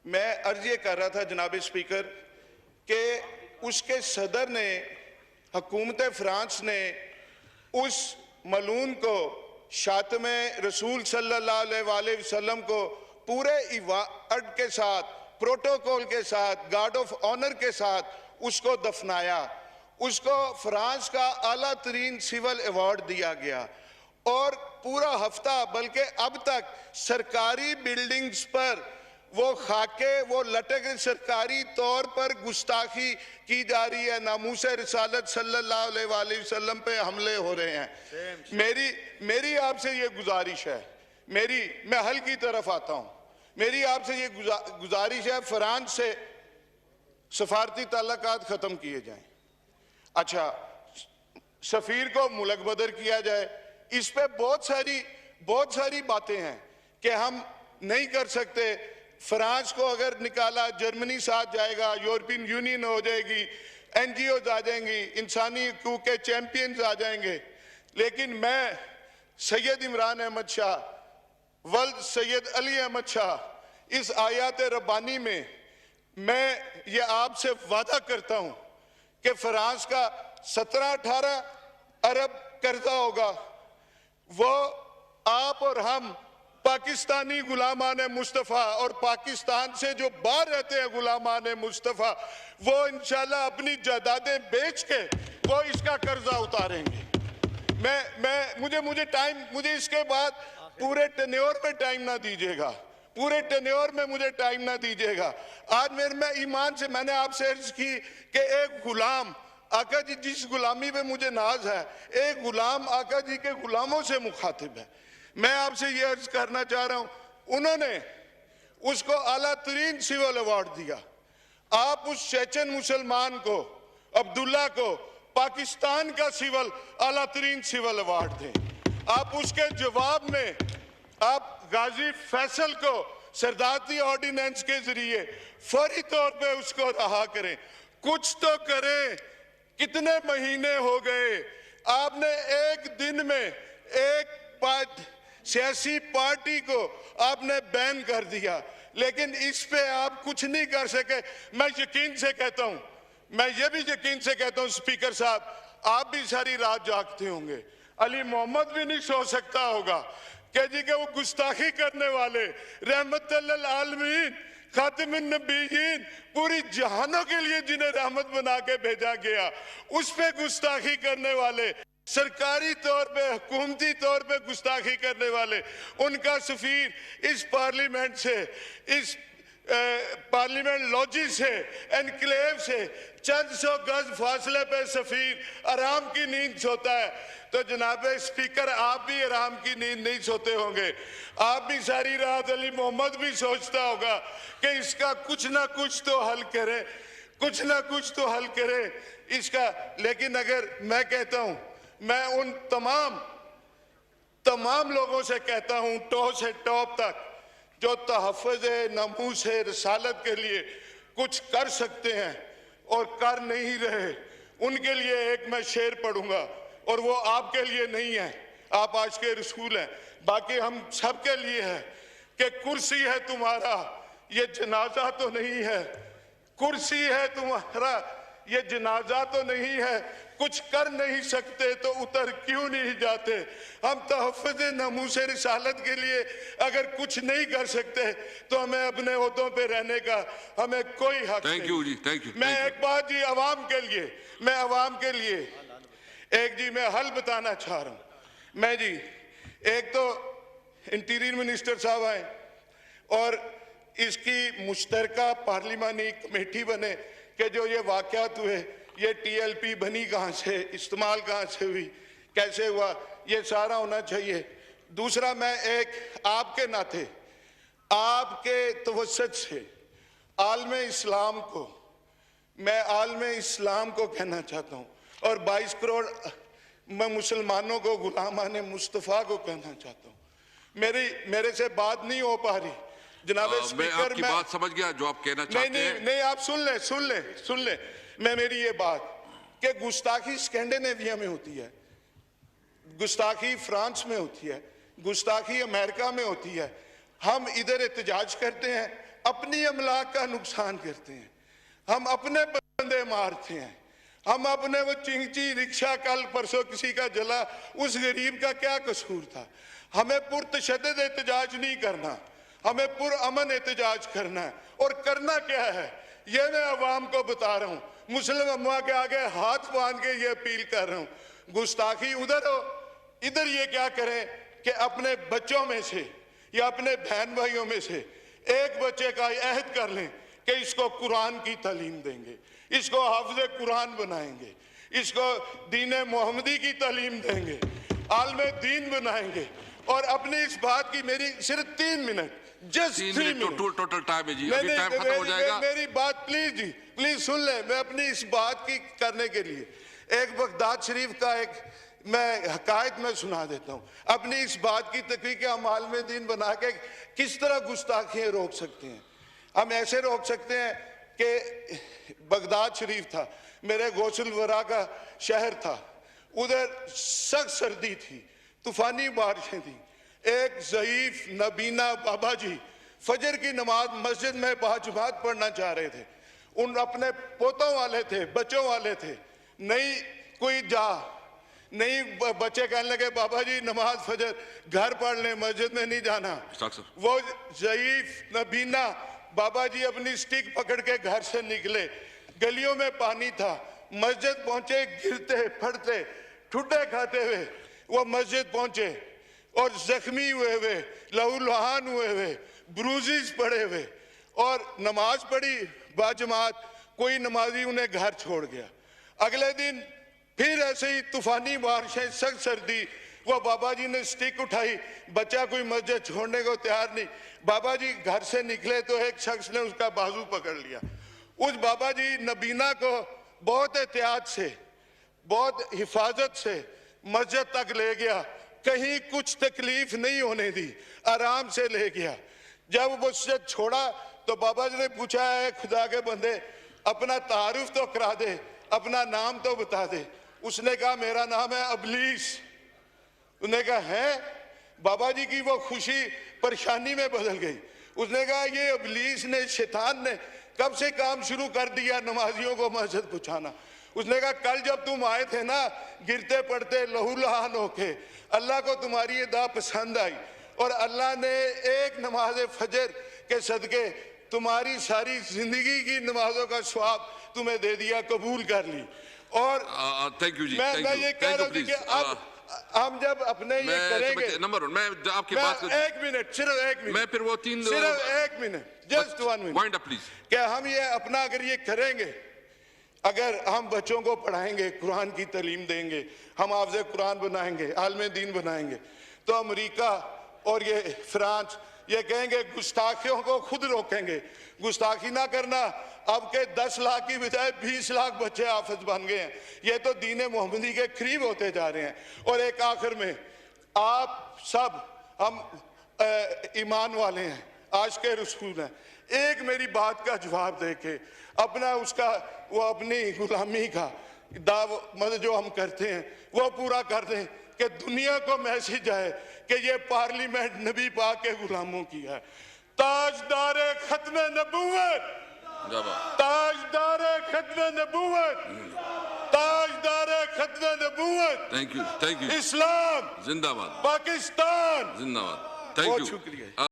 मैं अर्ज ये कर रहा था जनाब स्पीकर कि उसके सदर ने, हुकूमत फ्रांस ने उस मलून को, शातमे रसूल सल्लल्लाहु अलैहि वसल्लम को पूरे इबादत के साथ, प्रोटोकॉल के साथ, गार्ड ऑफ ऑनर के साथ उसको दफनाया। उसको फ्रांस का आला तरीन सिविल अवार्ड दिया गया और पूरा हफ्ता, बल्कि अब तक सरकारी बिल्डिंग्स पर वो खाके वो लटक, सरकारी तौर पर गुस्ताखी की जा रही है, नामूस रिसालत सल्लल्लाहु अलैहि वसल्लम पे हमले हो रहे हैं। मेरी आपसे ये गुजारिश है, मैं हल की तरफ आता हूं। मेरी आपसे ये गुजारिश है, फ्रांस से सफारती ताल्लुकात खत्म किए जाएं। अच्छा, सफीर को मुल्क बदर किया जाए। इस पे बहुत सारी बातें हैं कि हम नहीं कर सकते। फ्रांस को अगर निकाला, जर्मनी साथ जाएगा, यूरोपियन यूनियन हो जाएगी, एनजीओ आ जाएंगी, इंसानी हकूक के चैंपियंस आ जाएंगे। लेकिन मैं सैयद इमरान अहमद शाह, वल्द सैयद अली अहमद शाह, इस आयात रब्बानी में मैं ये आपसे वादा करता हूं कि फ्रांस का 17-18 अरब कर्जा होगा, वो आप और हम पाकिस्तानी गुलामान मुस्तफ़ा और पाकिस्तान से जो बाहर रहते हैं गुलामान मुस्तफ़ा, वो इंशाल्लाह अपनी जायदादें बेच के वो इसका कर्जा उतारेंगे। मुझे इसके बाद पूरे टेन्योर में टाइम ना दीजिएगा, पूरे टेन्योर में मुझे टाइम ना दीजिएगा। आज मैं ईमान से मैंने आपसे अर्ज की कि एक गुलाम आका जी, जिस गुलामी पे मुझे नाज है, एक गुलाम आका जी के गुलामों से मुखातिब है। मैं आपसे ये अर्ज करना चाह रहा हूं, उन्होंने उसको आला तरीन सिविल अवार्ड दिया। आप उस चेचन मुसलमान को, अब्दुल्ला को, पाकिस्तान का सिविल आला तरीन सिविल अवार्ड दें। आप उसके जवाब में आप गाजी फैसल को सरदारती ऑर्डिनेंस के जरिए फौरी तौर पे उसको रहा करें। कुछ तो करें। कितने महीने हो गए आपने एक दिन में एक सियासी पार्टी को आपने बैन कर दिया, लेकिन इस पे आप कुछ नहीं कर सके। मैं यकीन से कहता हूं, मैं ये भी यकीन से कहता हूं स्पीकर साहब, आप भी सारी रात जागते होंगे। अली मोहम्मद भी नहीं सो सकता होगा कि जी के वो गुस्ताखी करने वाले, रहमतुल्लिल आलमीन, खातिमुन नबीयीन, पूरी जहानों के लिए जिन्हें रहमत बना के भेजा गया, उस पे गुस्ताखी करने वाले, सरकारी तौर पे, हुकूमती तौर पे गुस्ताखी करने वाले, उनका सफीर इस पार्लियामेंट से, इस पार्लियामेंट लॉजी से, एनक्लेव से चंद सौ गज फासले पे सफीर आराम की नींद सोता है। तो जनाब स्पीकर, आप भी आराम की नींद नहीं सोते होंगे। आप भी सारी रात, अली मोहम्मद भी सोचता होगा कि इसका कुछ ना कुछ तो हल करे, कुछ ना कुछ तो हल करे इसका। लेकिन अगर मैं कहता हूं, मैं उन तमाम लोगों से कहता हूं, टॉप से टॉप तक, जो तहफ़्फ़ुज़ नमूस रिसालत के लिए कुछ कर सकते हैं और कर नहीं रहे, उनके लिए एक मैं शेर पढ़ूंगा, और वो आपके लिए नहीं है, आप आज के रसूल हैं, बाकी हम सब के लिए है कि कुर्सी है तुम्हारा, ये जनाजा तो नहीं है। कुर्सी है तुम्हारा, ये जनाजा तो नहीं है। कुछ कर नहीं सकते तो उतर क्यों नहीं जाते। हम तहफ़्फ़ुज़ नमूस रिसालत के लिए अगर कुछ नहीं कर सकते तो हमें अपने ओहदों पे रहने का हमें कोई हक नहीं। थैंक यू जी, थैंक यू। मैं एक बात जी अवाम के लिए, मैं हल बताना चाह रहा हूं। मैं जी, एक तो इंटीरियर मिनिस्टर साहब आए और इसकी मुश्तरका पार्लिमानी कमेटी बने कि जो ये वाक़यात हुए, ये टीएलपी बनी कहाँ से, इस्तेमाल कहाँ से हुई, कैसे हुआ, ये सारा होना चाहिए। दूसरा, मैं एक आपके नाते, आपके तवज्जुह से आलमे इस्लाम को, मैं आलमे इस्लाम को कहना चाहता हूँ और 22 करोड़ मैं मुसलमानों को, गुलामान मुस्तफ़ा को कहना चाहता हूँ। मेरे से बात नहीं हो पा रही जनाब स्पीकर। मैं बात समझ गया जो आप कहना चाहते हैं। नहीं, आप सुन ले मेरी ये बात कि गुस्ताखी स्कैंडिनेविया में होती है, गुस्ताखी फ्रांस में होती है, गुस्ताखी अमेरिका में होती है। हम इधर एहतजाज करते हैं, अपनी अमलाक का नुकसान करते हैं, हम अपने बंदे मारते हैं, हम अपने वो चिंची रिक्शा कल परसों किसी का जला, उस गरीब का क्या कसूर था। हमें पुरतशद्दद एहतजाज नहीं करना, हमें पुरअमन एहतजाज करना है। और करना क्या है ये मैं अवाम को बता रहा हूँ, मुस्लिम अम्मा के आगे हाथ बांध के ये अपील कर रहा हूँ। गुस्ताखी उधर हो, इधर ये क्या करें कि अपने बच्चों में से या अपने बहन भाइयों में से एक बच्चे का अहद कर लें कि इसको कुरान की तालीम देंगे, इसको हाफिज़ कुरान बनाएंगे, इसको दीन मोहम्मदी की तालीम देंगे, आलमे दीन बनाएंगे। और अपनी इस बात की मेरी सिर्फ 3 minute, just 3 minute total time है जी, अभी टाइम खत्म हो जाएगा। मेरी बात प्लीज जी, प्लीज सुन ले। मैं अपनी इस बात की करने के लिए एक बगदाद शरीफ का एक मैं हकायत में सुना देता हूँ। अपनी इस बात की तकरीर के हम आलमे दीन बना के किस तरह गुस्ताखियाँ रोक सकते हैं। हम ऐसे रोक सकते हैं कि बगदाद शरीफ था, मेरे गौसल वरा का शहर था, उधर सख्त सर्दी थी, तूफानी बारिशें थी। एक ज़ईफ नबीना बाबा जी फजर की नमाज मस्जिद में बाजुबात पढ़ना चाह रहे थे। उन अपने पोतों वाले थे, बच्चों वाले थे, नहीं कोई नहीं बच्चे कहने लगे बाबा जी नमाज फजर घर पढ़ लें, मस्जिद में नहीं जाना। वो ज़ईफ नबीना बाबा जी अपनी स्टिक पकड़ के घर से निकले, गलियों में पानी था, मस्जिद पहुंचे, गिरते फटते ठुड्डे खाते हुए वो मस्जिद पहुंचे और जख्मी हुए लहूलुहान हुए ब्रूजेस पड़े हुए, और नमाज पढ़ी बाजमात, कोई नमाजी उन्हें घर छोड़ गया। अगले दिन फिर ऐसे ही तूफानी बारिशें, सख्त सर्दी, वो बाबा जी ने स्टिक उठाई, बच्चा कोई मस्जिद छोड़ने को तैयार नहीं। बाबा जी घर से निकले तो एक शख्स ने उसका बाजू पकड़ लिया। उस बाबा जी नबीना को बहुत एहतियात से, बहुत हिफाजत से मस्जिद तक ले गया, कहीं कुछ तकलीफ नहीं होने दी, आराम से ले गया। जब मस्जिद छोड़ा तो बाबा जी ने पूछा, है खुदा के बंदे अपना तारुफ तो करा दे, अपना नाम तो बता दे। उसने कहा मेरा नाम है अबलीस। उसने कहा है? बाबा जी की वो खुशी परेशानी में बदल गई। उसने कहा ये अबलीस ने, शैतान ने कब से काम शुरू कर दिया नमाजियों को मस्जिद पहुंचाना। उसने कहा कल जब तुम आए थे ना गिरते पड़ते लहूलुहान होके, अल्लाह को तुम्हारी अदा पसंद आई और अल्लाह ने एक नमाज फजर के सदके तुम्हारी सारी जिंदगी की नमाजों का स्वाब तुम्हें दे दिया, कबूल कर ली। और थैंक यू जी, मैं ये कह रहा हूँ कि अब हम जब अपने ये करेंगे, नंबर वन, मैं आपकी बात एक मिनट, सिर्फ एक मिनट, मैं फिर वो 3 सिर्फ एक minute, just 1 minute, wind up please. क्या हम ये अपना अगर ये करेंगे, अगर हम बच्चों को पढ़ाएंगे, कुरान की तालीम देंगे, हम हाफ़िज़ कुरान बनाएंगे, आलमे दीन बनाएंगे, तो अमेरिका और ये फ्रांस ये कहेंगे गुस्ताखियों को खुद रोकेंगे। गुस्ताखी ना करना, अब के 10 लाख की बजाय 20 लाख बच्चे हाफिज बन गए हैं। ये तो दीन मोहम्मदी के करीब होते जा रहे हैं। और एक आखिर में, आप सब हम ईमान वाले हैं, आज के रसूल हैं, एक मेरी बात का जवाब दे के अपना उसका वो अपनी गुलामी का दाव मतलब जो हम करते हैं वो पूरा कर दें कि दुनिया को मैसेज आए कि ये पार्लियामेंट नबी पाक के गुलामों की है। ताजदारे खत्म नबूवत, ताजदारे खत्म नबूवत, ताजदारे खत्म नबूवत, थैंक यू इस्लाम जिंदाबाद, पाकिस्तान जिंदाबाद, थैंक यू, बहुत शुक्रिया।